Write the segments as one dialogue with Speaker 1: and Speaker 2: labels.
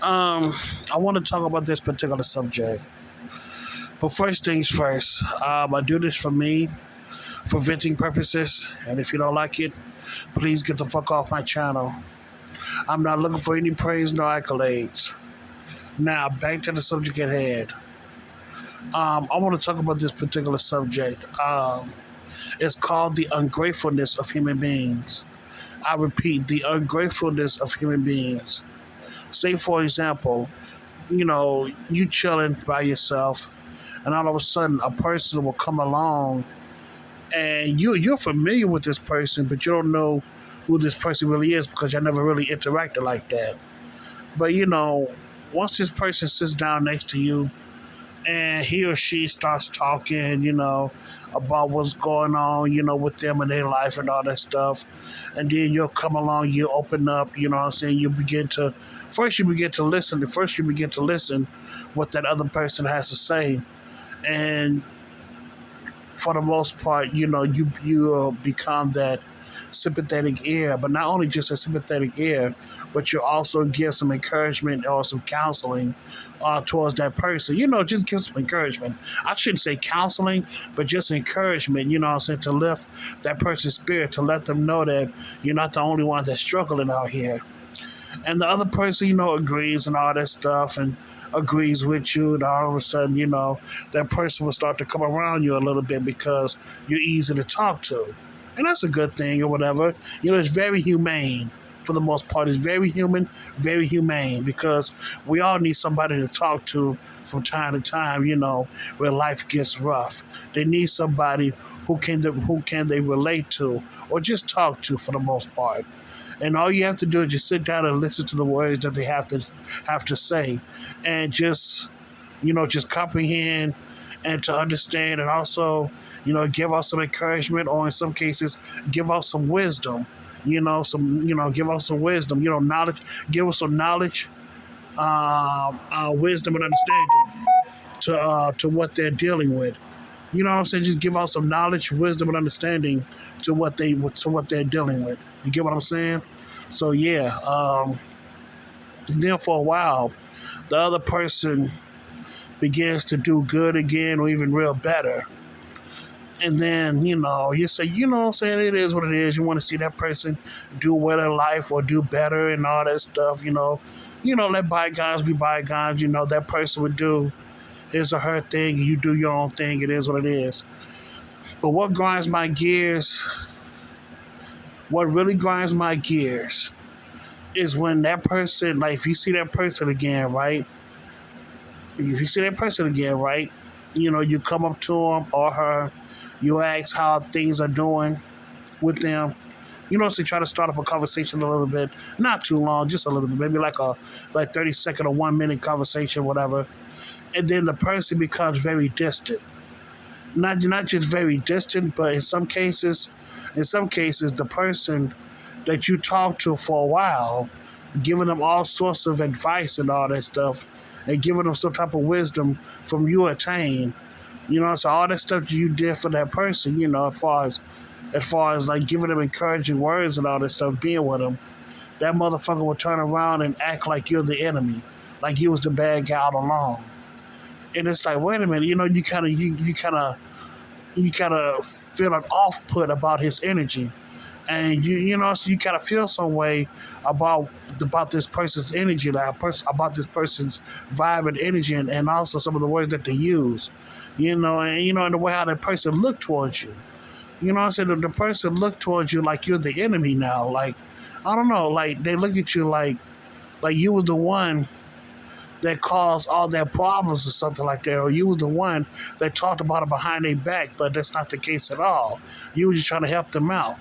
Speaker 1: I want to talk about this particular subject. But first things first, I do this for me, for venting purposes. And if you don't like it, please get the fuck off my channel. I'm not looking for any praise nor accolades. Now, back to the subject at hand. I want to talk about this particular subject. It's called the ungratefulness of human beings. I repeat, the ungratefulness of human beings. Say, for example, you chilling by yourself, and all of a sudden a person will come along, and you're familiar with this person, but you don't know who this person really is because you never really interacted like that. But once this person sits down next to you and he or she starts talking, about what's going on, with them in their life and all that stuff. And then you'll come along, you open up, you know what I'm saying? You begin to listen. First, you begin to listen what that other person has to say. And for the most part, you become that sympathetic ear, but not only just a sympathetic ear, but you also give some encouragement or some counseling towards that person. Just give some encouragement. I shouldn't say counseling, but just encouragement, what I'm saying, to lift that person's spirit, to let them know that you're not the only one that's struggling out here. And the other person, agrees and all that stuff and agrees with you. And all of a sudden, that person will start to come around you a little bit because you're easy to talk to. And that's a good thing or whatever. It's very humane for the most part. It's very human, very humane because we all need somebody to talk to from time to time, where life gets rough. They need somebody who can they relate to or just talk to for the most part. And all you have to do is just sit down and listen to the words that they have to say, and just comprehend and to understand, and also give out some encouragement, or in some cases give out some wisdom. Give out some wisdom. Knowledge. Give us some knowledge, wisdom, and understanding to what they're dealing with. You know what I'm saying? Just give out some knowledge, wisdom, and understanding to what they're dealing with. You get what I'm saying? So yeah. Then for a while, the other person begins to do good again, or even real better. And then, you say, what I'm saying, it is what it is. You want to see that person do well in life or do better and all that stuff, let bygones be bygones. That person would do his or her thing, and you do your own thing. It is what it is. But what really grinds my gears is when that person, like, if you see that person again, right? You come up to him or her, you ask how things are doing with them. So try to start up a conversation a little bit, not too long, just a little bit, maybe like 30-second or 1 minute conversation, whatever. And then the person becomes very distant. Not just very distant, but in some cases, the person that you talk to for a while, giving them all sorts of advice and all that stuff, and giving them some type of wisdom from you attain. So all that stuff you did for that person, as far as like giving them encouraging words and all that stuff, being with them, that motherfucker will turn around and act like you're the enemy, like you was the bad guy all along. And it's like, wait a minute, you kind of feel an off put about his energy, and so you kind of feel some way about this person's energy, about this person's vibe and energy, and also some of the words that they use, and the way how that person look towards you. I said the person look towards you like you're the enemy now. Like, I don't know, like they look at you like you was the one that caused all their problems or something like that, or you was the one that talked about it behind their back, but that's not the case at all. You were just trying to help them out,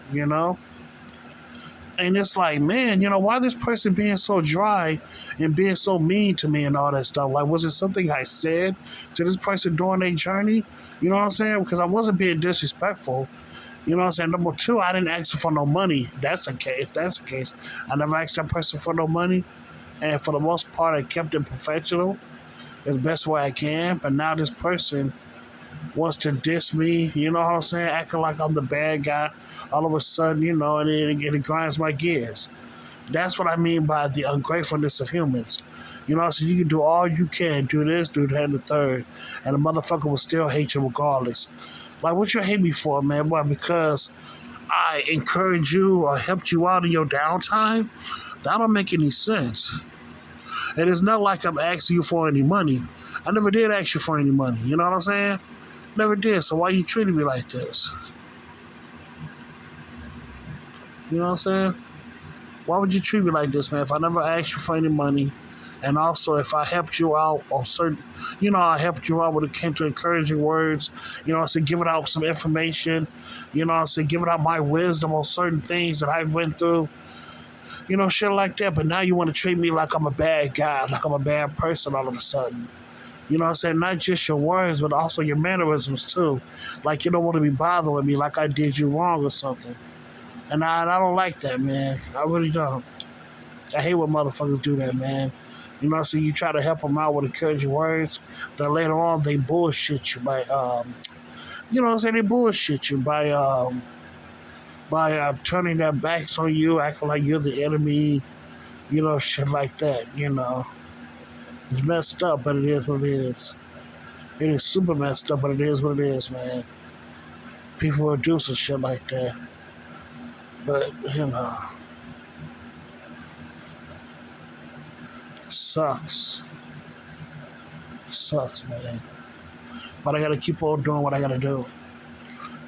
Speaker 1: And it's like, man, why this person being so dry and being so mean to me and all that stuff? Like, was it something I said to this person during their journey? You know what I'm saying? Because I wasn't being disrespectful. You know what I'm saying? Number two, I didn't ask for no money. If that's the case, I never asked that person for no money. And for the most part, I kept it professional as best way I can. But now this person wants to diss me, you know what I'm saying? Acting like I'm the bad guy all of a sudden, and it grinds my gears. That's what I mean by the ungratefulness of humans. You know, so you can do all you can, do this, do that, and the third, and the motherfucker will still hate you regardless. Like, what you hate me for, man? Why? Because I encourage you or helped you out in your downtime? That don't make any sense. And it's not like I'm asking you for any money. I never did ask you for any money. You know what I'm saying? Never did. So why you treating me like this? You know what I'm saying? Why would you treat me like this, man? If I never asked you for any money, and also if I helped you out on certain, I helped you out when it came to encouraging words. I said giving out some information. I said giving out my wisdom on certain things that I went through. Shit like that. But now you want to treat me like I'm a bad guy, like I'm a bad person all of a sudden. I said not just your words, but also your mannerisms too. Like you don't want to be bothering me like I did you wrong or something. And I don't like that, man. I really don't. I hate when motherfuckers do that, man. So you try to help them out with encouraging words, then later on they bullshit you by, they bullshit you by turning their backs on you, acting like you're the enemy, shit like that, It's messed up, but it is what it is. It is super messed up, but it is what it is, man. People will do some shit like that. But, sucks. Sucks, man. But I gotta keep on doing what I gotta do.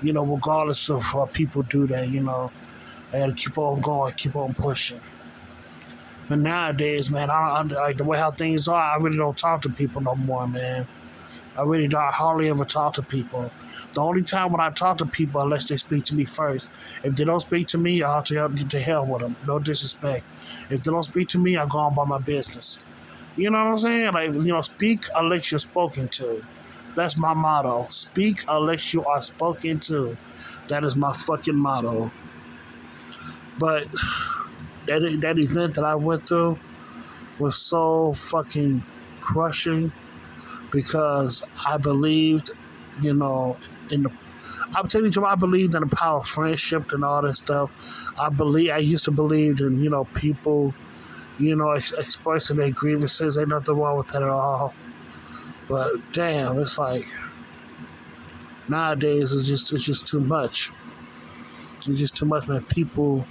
Speaker 1: Regardless of what people do that, I gotta keep on going, keep on pushing. But nowadays, man, I like the way how things are, I really don't talk to people no more, man. I really don't hardly ever talk to people. The only time when I talk to people, unless they speak to me first. If they don't speak to me, I'll get to hell with them. No disrespect. If they don't speak to me, I go on by my business. You know what I'm saying? Like, speak unless you're spoken to. That's my motto. Speak unless you are spoken to. That is my fucking motto. But that event that I went through was so fucking crushing because I believed, in the. I'm telling you, I believed in the power of friendship and all that stuff. I used to believe in, people, expressing their grievances. Ain't nothing wrong with that at all. But damn, it's like nowadays it's just too much. It's just too much, man. People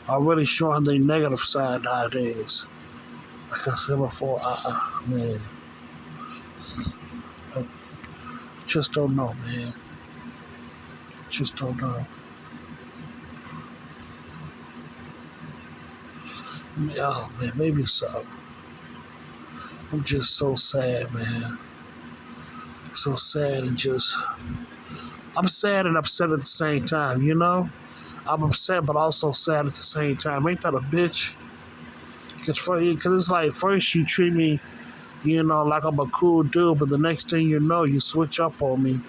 Speaker 1: are really showing their negative side nowadays. Like I said before, man, I just don't know, man. Just don't know. Oh man, maybe so. I'm just so sad, man. So sad and just. I'm sad and upset at the same time, I'm upset, but also sad at the same time. Ain't that a bitch? Because it's like, first you treat me, like I'm a cool dude, but the next thing you know, you switch up on me.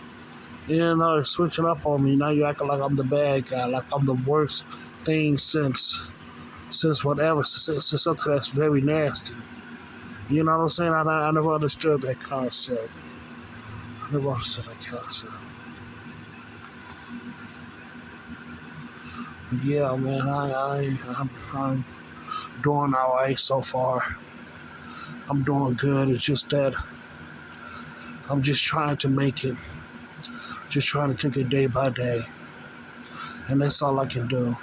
Speaker 1: You're switching up on me. Now you're acting like I'm the bad guy, like I'm the worst thing since whatever, since something that's very nasty. You know what I'm saying? I never understood that concept. I never understood that concept. Yeah, man, I'm doing all right so far. I'm doing good. It's just that I'm just trying to make it. Just trying to take it day by day. And that's all I can do.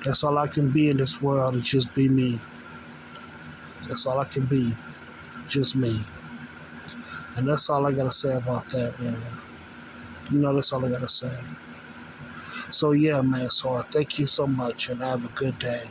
Speaker 1: That's all I can be in this world, is just be me. That's all I can be. Just me. And that's all I gotta say about that, man. That's all I gotta say. So yeah, man, so thank you so much and have a good day.